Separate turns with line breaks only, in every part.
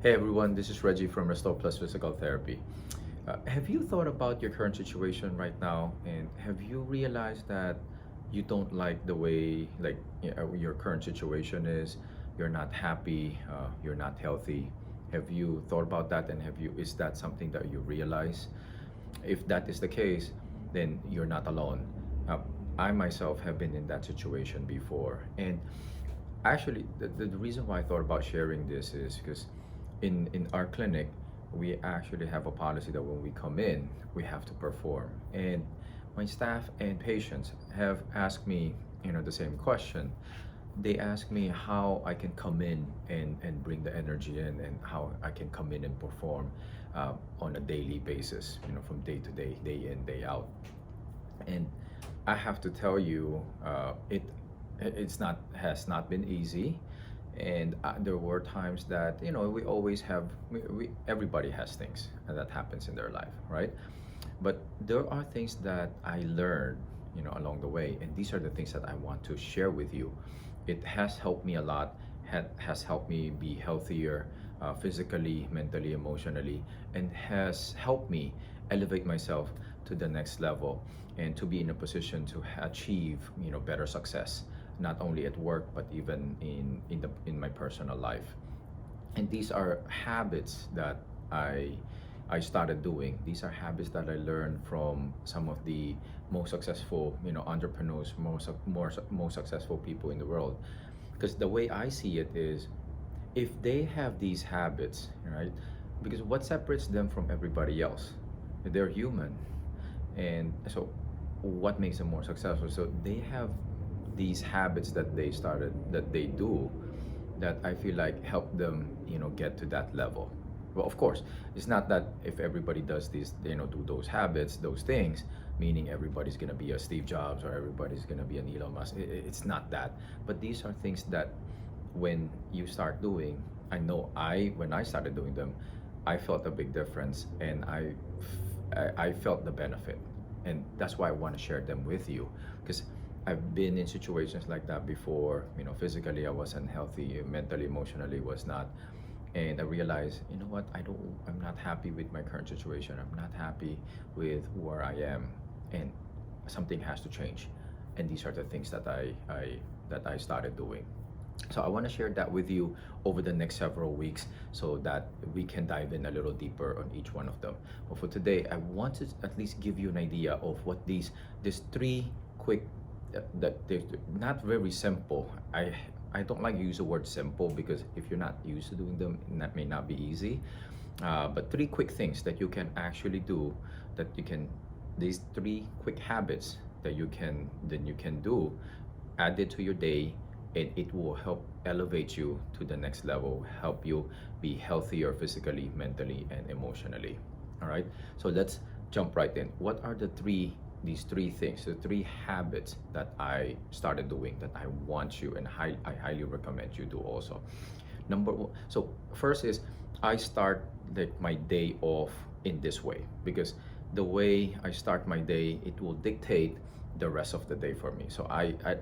Hey everyone, this is Reggie from Restore Plus Physical Therapy. Have you thought about your current situation right now, and have you realized that you don't like the way your current situation is? You're not happy, you're not healthy. Have you thought about that, and is that something that you realize? If that is the case, then you're not alone. Uh, I myself have been in that situation before, and actually, the reason why I thought about sharing this is because in our clinic, we actually have a policy that when we come in, we have to perform. And my staff and patients have asked me, the same question. They ask me how I can come in and bring the energy in, and how I can come in and perform on a daily basis, from day to day, day in, day out. And I have to tell you, it's not has not been easy, and there were times that we always have everybody has things that happens in their life, right? But there are things that I learned, along the way, and these are the things that I want to share with you. It has helped me a lot. Has helped me be healthier, physically, mentally, emotionally, and has helped me elevate myself to the next level and to be in a position to achieve better success, not only at work but even in my personal life. And these are habits that I started doing. These are habits that I learned from some of the most successful entrepreneurs, most successful people in the world. Because the way I see it is, if they have these habits, right? Because what separates them from everybody else? They're human, and so what makes them more successful? So they have these habits that they do, that I feel like help them get to that level. Well, of course, it's not that if everybody does these, do those habits, those things, meaning everybody's gonna be a Steve Jobs or everybody's gonna be an Elon Musk. It's not that. But these are things that when you start doing, I know when I started doing them, I felt a big difference, and I felt the benefit, and that's why I want to share them with you, because I've been in situations like that before. Physically I wasn't healthy, mentally, emotionally was not, and I realized, what, I'm not happy with my current situation. I'm not happy with where I am, and something has to change. And these are the things that I started doing. So I want to share that with you over the next several weeks, so that we can dive in a little deeper on each one of them. But for today, I want to at least give you an idea of what these three quick, that they're not very simple. I don't like to use the word simple, because if you're not used to doing them, that may not be easy. But three quick things that you can actually do, these three quick habits that you can do, add it to your day, and it will help elevate you to the next level, help you be healthier physically, mentally, and emotionally. All right, so let's jump right in. What are these three things, the three habits that I started doing, that I want you, and I highly recommend you do also? Number one, so first is, I start my day off in this way, because the way I start my day, it will dictate the rest of the day for me. So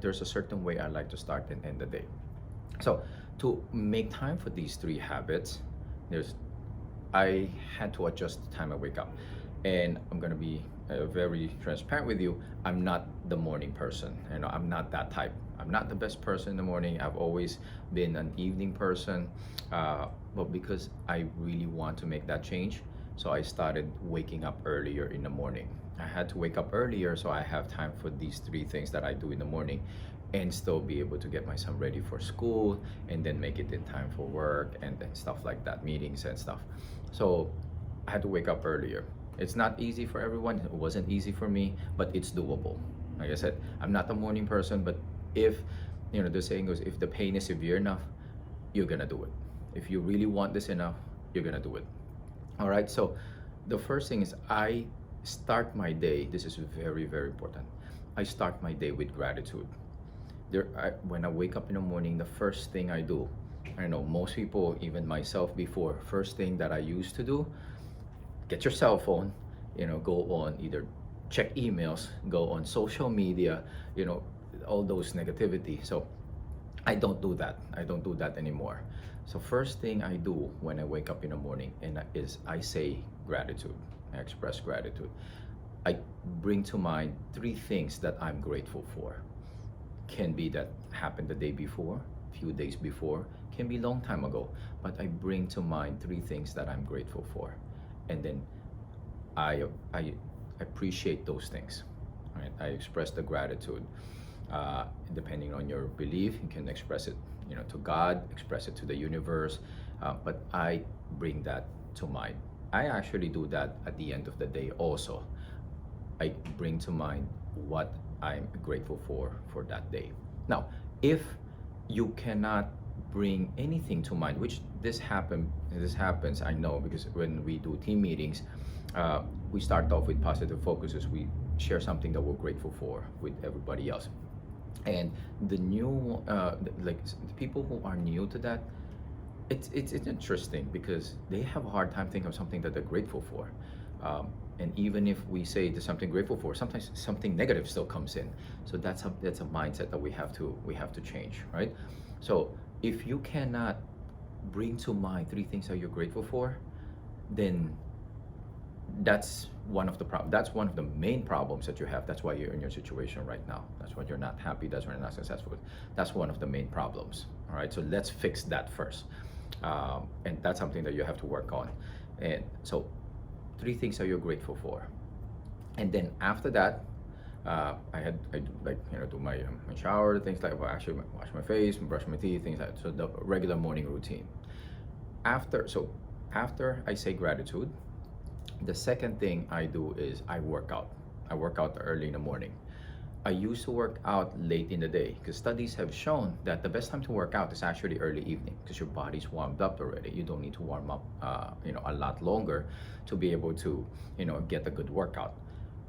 there's a certain way I like to start and end the day. So to make time for these three habits, I had to adjust the time I wake up. And I'm gonna be very transparent with you. I'm not the morning person. I'm not that type. I'm not the best person in the morning. I've always been an evening person. But because I really want to make that change, so I started waking up earlier in the morning. I had to wake up earlier so I have time for these three things that I do in the morning, and still be able to get my son ready for school, and then make it in time for work and stuff like that, meetings and stuff. So I had to wake up earlier. It's not easy for everyone. It wasn't easy for me, but it's doable. Like I said, I'm not a morning person, but if, the saying goes, if the pain is severe enough, you're gonna do it. If you really want this enough, you're gonna do it. All right, so the first thing is, I start my day, this is very, very important. I start my day with gratitude. When I wake up in the morning, the first thing I do, I know most people, even myself before, first thing that I used to do, get your cell phone, go on, either check emails, go on social media, all those negativity. So I don't do that. I don't do that anymore. So first thing I do when I wake up in the morning is I say gratitude. I express gratitude. I bring to mind three things that I'm grateful for. Can be that happened the day before, few days before, can be long time ago, but I bring to mind three things that I'm grateful for, and then I appreciate those things. Right? I express the gratitude. Depending on your belief, you can express it, to God, express it to the universe, but I bring that to mind. I actually do that at the end of the day also. I bring to mind what I'm grateful for that day. Now, if you cannot bring anything to mind, which this happens, I know, because when we do team meetings, we start off with positive focuses. We share something that we're grateful for with everybody else, and the new the people who are new to that, it's interesting because they have a hard time thinking of something that they're grateful for. And even if we say there's something grateful for, sometimes something negative still comes in. So that's a mindset that we have to change, right? So if you cannot bring to mind three things that you're grateful for, then that's one of the main problems that you have. That's why you're in your situation right now. That's why you're not happy. That's why you're not successful. That's one of the main problems. All right, so let's fix that first. And that's something that you have to work on. And so three things that you're grateful for, and then after that, I do my shower, things like, well, actually wash my face, brush my teeth, things like that. So the regular morning routine. After I say gratitude, the second thing I do is I work out. I work out early in the morning. I used to work out late in the day because studies have shown that the best time to work out is actually early evening because your body's warmed up already. You don't need to warm up, a lot longer to be able to, get a good workout.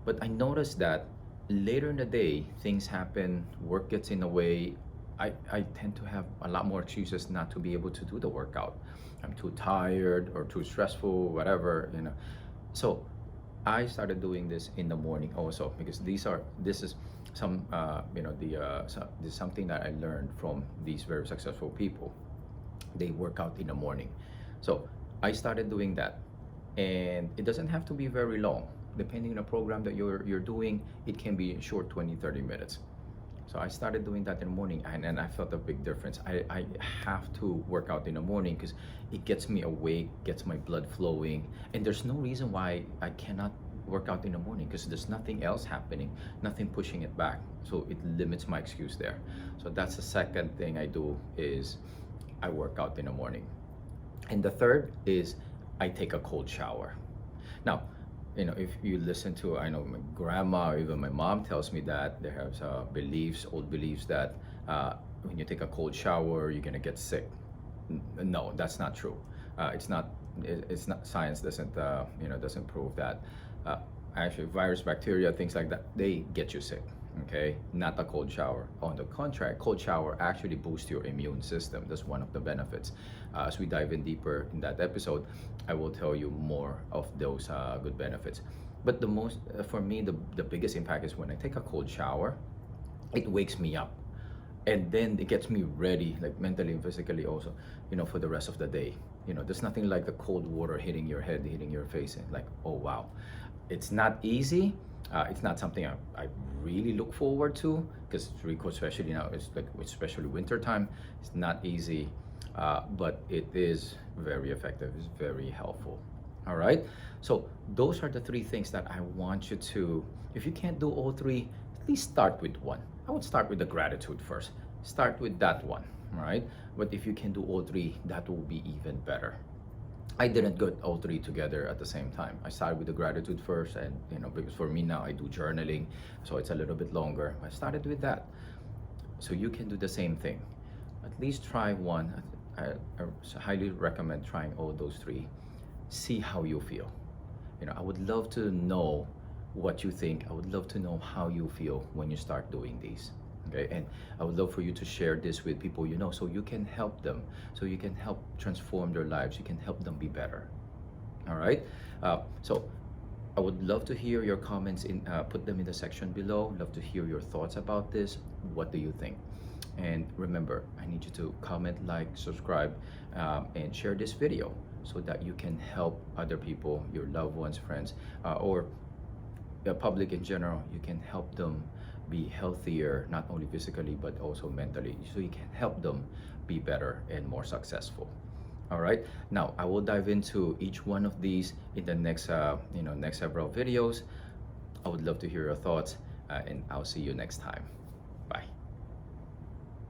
But I noticed that later in the day, things happen, work gets in the way. I tend to have a lot more excuses not to be able to do the workout. I'm too tired or too stressful, whatever. So I started doing this in the morning also because this is this is something that I learned from these very successful people. They work out in the morning. So I started doing that, and it doesn't have to be very long. Depending on the program that you're doing, it can be short, 20-30 minutes. So I started doing that in the morning, and I felt a big difference. I have to work out in the morning because it gets me awake, gets my blood flowing, and there's no reason why I cannot work out in the morning because there's nothing else happening, nothing pushing it back. So it limits my excuse there. So that's the second thing I do is I work out in the morning. And the third is I take a cold shower. Now, if you listen to, I know my grandma or even my mom tells me that there have old beliefs that when you take a cold shower, you're gonna get sick. No, that's not true. It's not. It's not. Science doesn't prove that. Actually, virus, bacteria, things like that, they get you sick. Okay, not a cold shower. On the contrary, cold shower actually boosts your immune system. That's one of the benefits. As we dive in deeper in that episode, I will tell you more of those good benefits. But for me, the biggest impact is when I take a cold shower, it wakes me up. And then it gets me ready, like mentally and physically also, for the rest of the day. There's nothing like the cold water hitting your head, hitting your face, and like, oh wow. It's not easy. It's not something I really look forward to because it's really cold, especially now. It's like especially winter time. It's not easy, but it is very effective. It's very helpful. All right. So those are the three things that I want you to. If you can't do all three, at least start with one. I would start with the gratitude first. Start with that one. All right. But if you can do all three, that will be even better. I didn't get all three together at the same time. I started with the gratitude first, and because for me now I do journaling, so it's a little bit longer. I started with that, so you can do the same thing. At least try one. I highly recommend trying all those three. See how you feel. I would love to know what you think. I would love to know how you feel when you start doing these. Okay, and I would love for you to share this with people so you can help them, so you can help transform their lives, you can help them be better. All right, so I would love to hear your comments put them in the section below. Love to hear your thoughts about this. What do you think? And remember, I need you to comment, like, subscribe, and share this video so that you can help other people, your loved ones, friends, or the public in general. You can help them be healthier, not only physically but also mentally, so you can help them be better and more successful. All right, now I will dive into each one of these in the next next several videos. I would love to hear your thoughts, and I'll see you next time.